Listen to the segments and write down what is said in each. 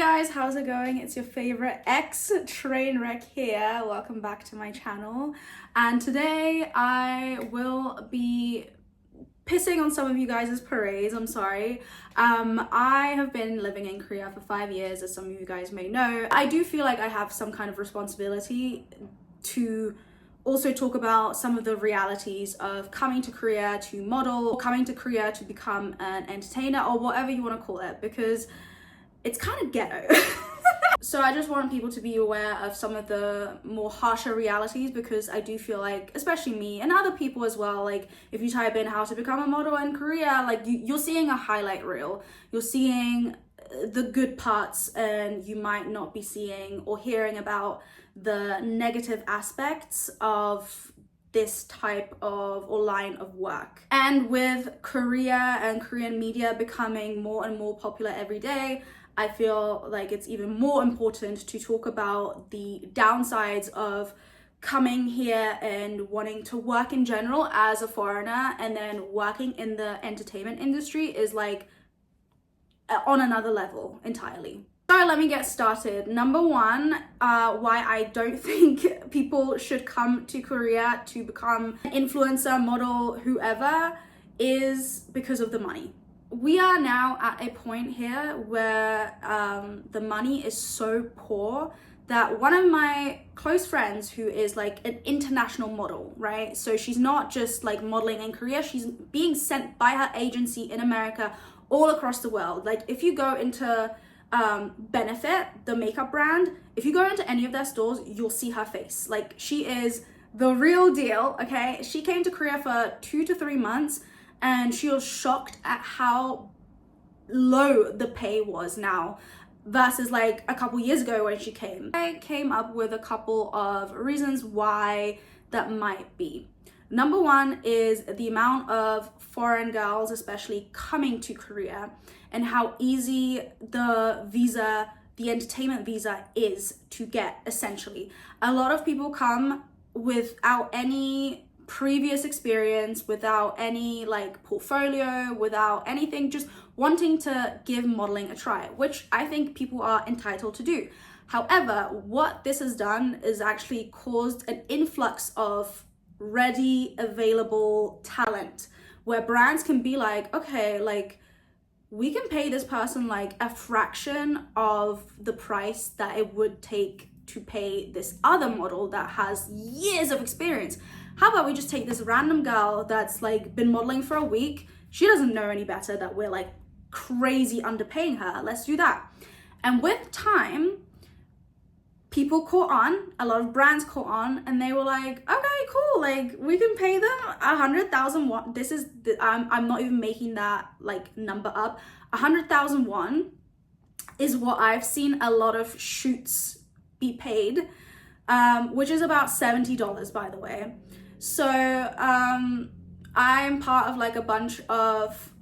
Guys, how's it going? It's your favorite ex train wreck here. Welcome back to my channel. And today I will be pissing on some of you guys' parades. I'm sorry. I have been living in Korea for 5 years, as some of you guys may know. I do feel like I have some kind of responsibility to also talk about some of the realities of coming to Korea to model, or coming to Korea to become an entertainer, or whatever you want to call it, because it's kind of ghetto. So I just want people to be aware of some of the more harsher realities, because I do feel like, especially me and other people as well, like if you type in how to become a model in Korea, like you're seeing a highlight reel, you're seeing the good parts, and you might not be seeing or hearing about the negative aspects of this type of or line of work. And with Korea and Korean media becoming more and more popular every day, I feel like it's even more important to talk about the downsides of coming here and wanting to work in general as a foreigner, and then working in the entertainment industry is like on another level entirely. So let me get started. Number one, why I don't think people should come to Korea to become an influencer, model, whoever, is because of the money. We are now at a point here where the money is so poor that one of my close friends, who is like an international model, right? So she's not just like modeling in Korea, she's being sent by her agency in America all across the world. Like if you go into Benefit, the makeup brand, if you go into any of their stores, you'll see her face. Like she is the real deal, okay? She came to Korea for 2 to 3 months, and she was shocked at how low the pay was now versus like a couple years ago when she came. I came up with a couple of reasons why that might be. Number one is the amount of foreign girls, especially coming to Korea, and how easy the visa, the entertainment visa, is to get, essentially. A lot of people come without any previous experience, without any like portfolio, without anything, just wanting to give modeling a try, which I think people are entitled to do. However, what this has done is actually caused an influx of ready, available talent, where brands can be like, okay, like we can pay this person like a fraction of the price that it would take to pay this other model that has years of experience. How about we just take this random girl that's like been modeling for a week? She doesn't know any better that we're like crazy underpaying her. Let's do that. And with time, people caught on, a lot of brands caught on, and they were like, okay, cool, like we can pay them 100,000 won. This is, I'm not even making that like number up. 100,000 won is what I've seen a lot of shoots be paid, which is about $70, by the way. So I'm part of like a bunch of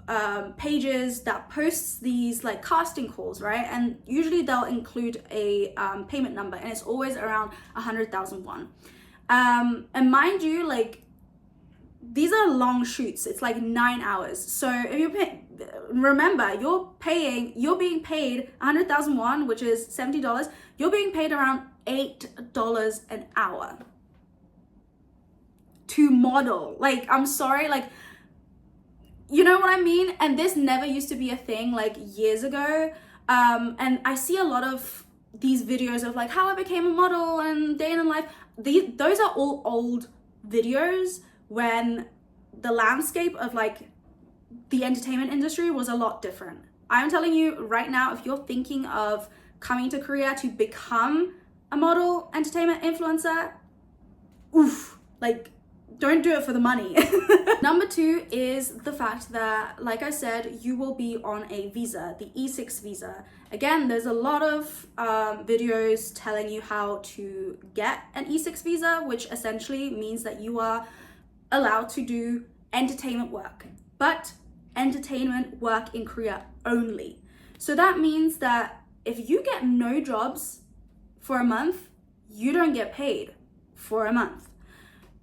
pages that posts these like casting calls, right? And usually they'll include a payment number, and it's always around 100,000 won. And mind you, like these are long shoots. It's like 9 hours. So if you remember, you're being paid 100,000 won, which is $70. You're being paid around $8 an hour to model. Like, I'm sorry, like, you know what I mean? And this never used to be a thing like years ago. And I see a lot of these videos of like how I became a model and day in the life. Those are all old videos when the landscape of like the entertainment industry was a lot different. I'm telling you right now, if you're thinking of coming to Korea to become a model, entertainment influencer, oof, like don't do it for the money. Number two is the fact that, like I said, you will be on a visa, the E6 visa. Again, there's a lot of videos telling you how to get an E6 visa, which essentially means that you are allowed to do entertainment work, but entertainment work in Korea only. So that means that if you get no jobs for a month, you don't get paid for a month.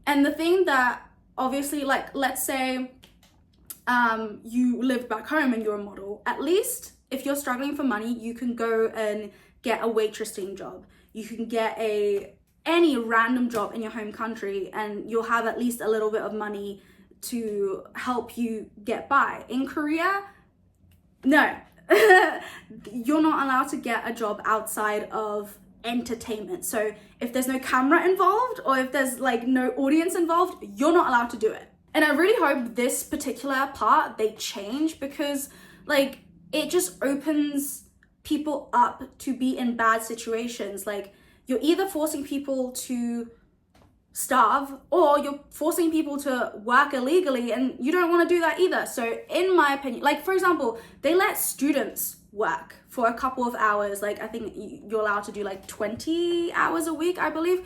And the thing that obviously, like, let's say you live back home and you're a model, at least if you're struggling for money, you can go and get a waitressing job. You can get any random job in your home country, and you'll have at least a little bit of money to help you get by. In Korea, no. You're not allowed to get a job outside of entertainment. So if there's no camera involved, or if there's like no audience involved, you're not allowed to do it. And I really hope this particular part they change, because like it just opens people up to be in bad situations. Like, you're either forcing people to starve, or you're forcing people to work illegally, and you don't want to do that either. So in my opinion, like for example, they let students work for a couple of hours. Like I think you're allowed to do like 20 hours a week, I believe.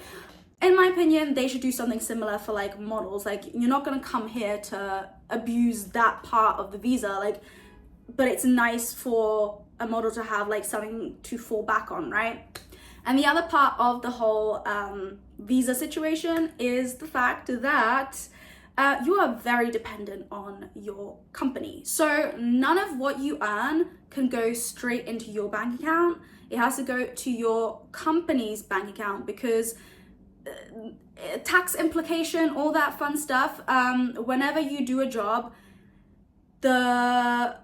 In my opinion, they should do something similar for like models. Like, you're not going to come here to abuse that part of the visa, like, but it's nice for a model to have like something to fall back on, right? And the other part of the whole visa situation is the fact that you are very dependent on your company. So none of what you earn can go straight into your bank account. It has to go to your company's bank account, because tax implication, all that fun stuff. Whenever you do a job, the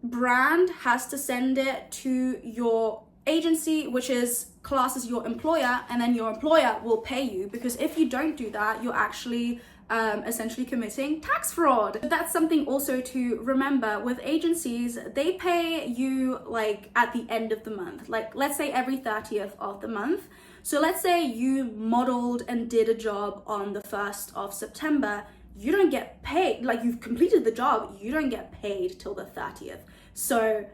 brand has to send it to your agency, which is classed as your employer, and then your employer will pay you, because if you don't do that, you're actually essentially committing tax fraud. That's something also to remember with agencies. They pay you like at the end of the month, like let's say every 30th of the month. So let's say you modeled and did a job on the 1st of September. You don't get paid, like you've completed the job, you don't get paid till the 30th. So,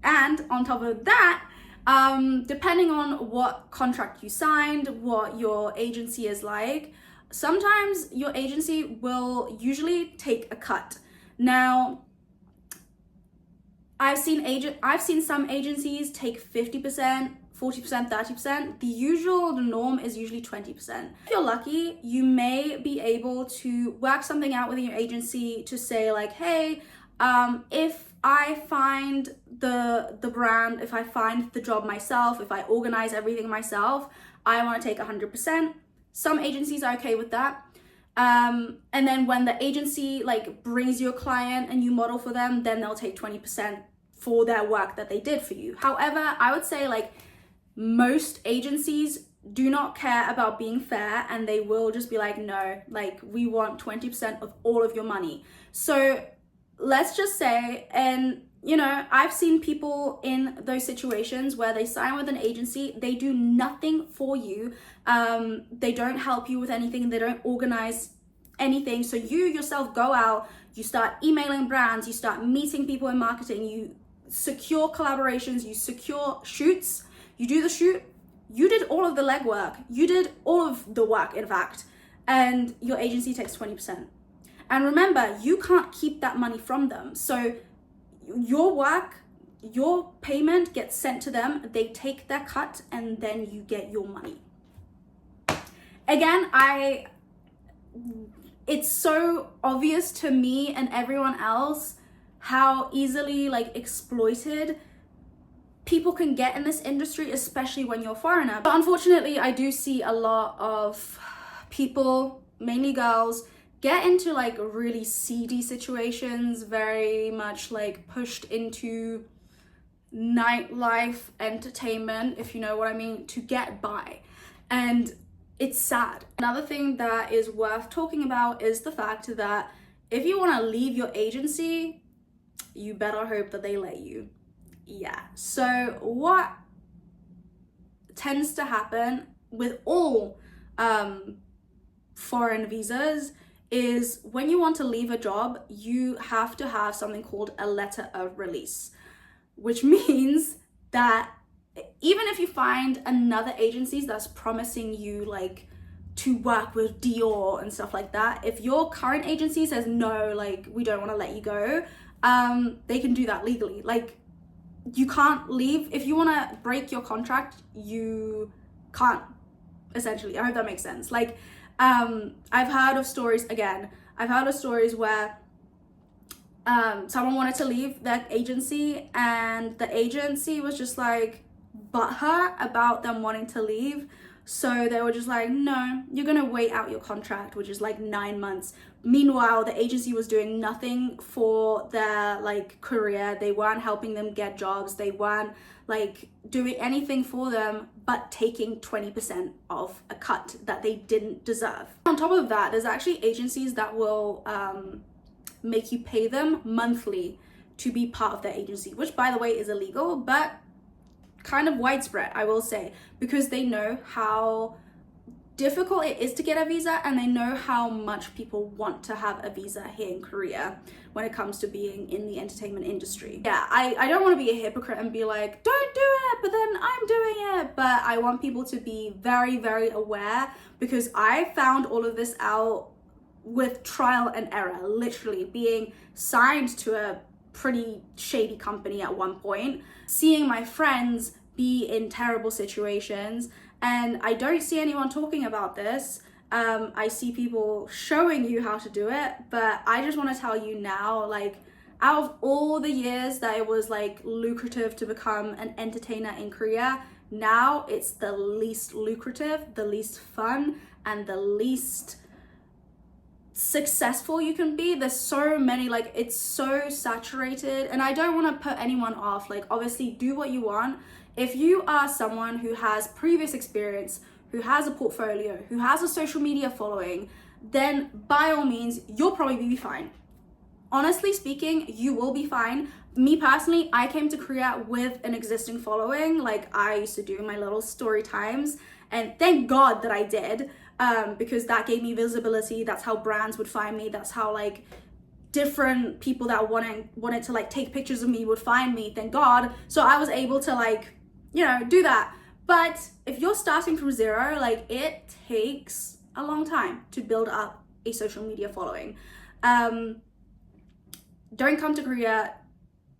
and on top of that, depending on what contract you signed, what your agency is like, sometimes your agency will usually take a cut. Now, I've seen some agencies take 50%, 40%, 30%. The norm is usually 20%. If you're lucky, you may be able to work something out with your agency to say like, hey, if I find the brand, if I find the job myself, if I organize everything myself, I want to take 100%. Some agencies are okay with that. And then when the agency like brings you a client and you model for them, then they'll take 20% for their work that they did for you. However, I would say like most agencies do not care about being fair, and they will just be like, no, like we want 20% of all of your money. So let's just say, and you know, I've seen people in those situations where they sign with an agency, they do nothing for you, they don't help you with anything, they don't organize anything. So you yourself go out, you start emailing brands, you start meeting people in marketing, you secure collaborations, you secure shoots, you do the shoot, you did all of the legwork, you did all of the work in fact, and your agency takes 20%. And remember, you can't keep that money from them. So your work, your payment gets sent to them, they take their cut, and then you get your money. Again, it's so obvious to me and everyone else how easily like exploited people can get in this industry, especially when you're a foreigner. But unfortunately, I do see a lot of people, mainly girls, get into like really seedy situations, very much like pushed into nightlife entertainment, if you know what I mean, to get by. And it's sad. Another thing that is worth talking about is the fact that if you want to leave your agency, you better hope that they let you. Yeah. So what tends to happen with all foreign visas is when you want to leave a job, you have to have something called a letter of release, which means that even if you find another agencies that's promising you like to work with Dior and stuff like that, if your current agency says no, like we don't want to let you go, they can do that legally. Like you can't leave. If you want to break your contract, you can't, essentially. I hope that makes sense. Like I've heard of stories where someone wanted to leave their agency, and the agency was just like butthurt about them wanting to leave. So they were just like, no, you're gonna wait out your contract, which is like 9 months. Meanwhile, the agency was doing nothing for their like career. They weren't helping them get jobs. They weren't like doing anything for them but taking 20% of a cut that they didn't deserve. On top of that, there's actually agencies that will make you pay them monthly to be part of their agency, which by the way is illegal, but kind of widespread, I will say, because they know how difficult it is to get a visa, and they know how much people want to have a visa here in Korea when it comes to being in the entertainment industry. Yeah, I don't want to be a hypocrite and be like, don't do it, but then I'm doing it. But I want people to be very, very aware, because I found all of this out with trial and error, literally being signed to a pretty shady company at one point, seeing my friends be in terrible situations, and I don't see anyone talking about this. I see people showing you how to do it, but I just want to tell you now, like, out of all the years that it was like lucrative to become an entertainer in Korea, now it's the least lucrative, the least fun, and the least successful you can be. There's so many, like, it's so saturated, and I don't want to put anyone off. Like, obviously do what you want. If you are someone who has previous experience, who has a portfolio, who has a social media following, then by all means you'll probably be fine. Honestly speaking, you will be fine. Me personally, I came to Korea with an existing following. Like, I used to do my little story times, and thank God that I did, because that gave me visibility. That's how brands would find me. That's how like different people that wanted to like take pictures of me would find me, thank God. So I was able to like, you know, do that. But if you're starting from zero, like, it takes a long time to build up a social media following. Don't come to Korea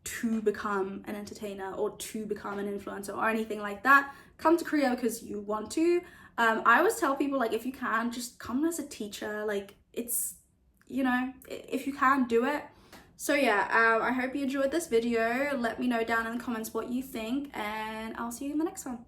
to become an entertainer or to become an influencer or anything like that. Come to Korea because you want to. I always tell people, like, if you can, just come as a teacher. Like, it's, you know, if you can, do it. So yeah, I hope you enjoyed this video. Let me know down in the comments what you think, and I'll see you in the next one.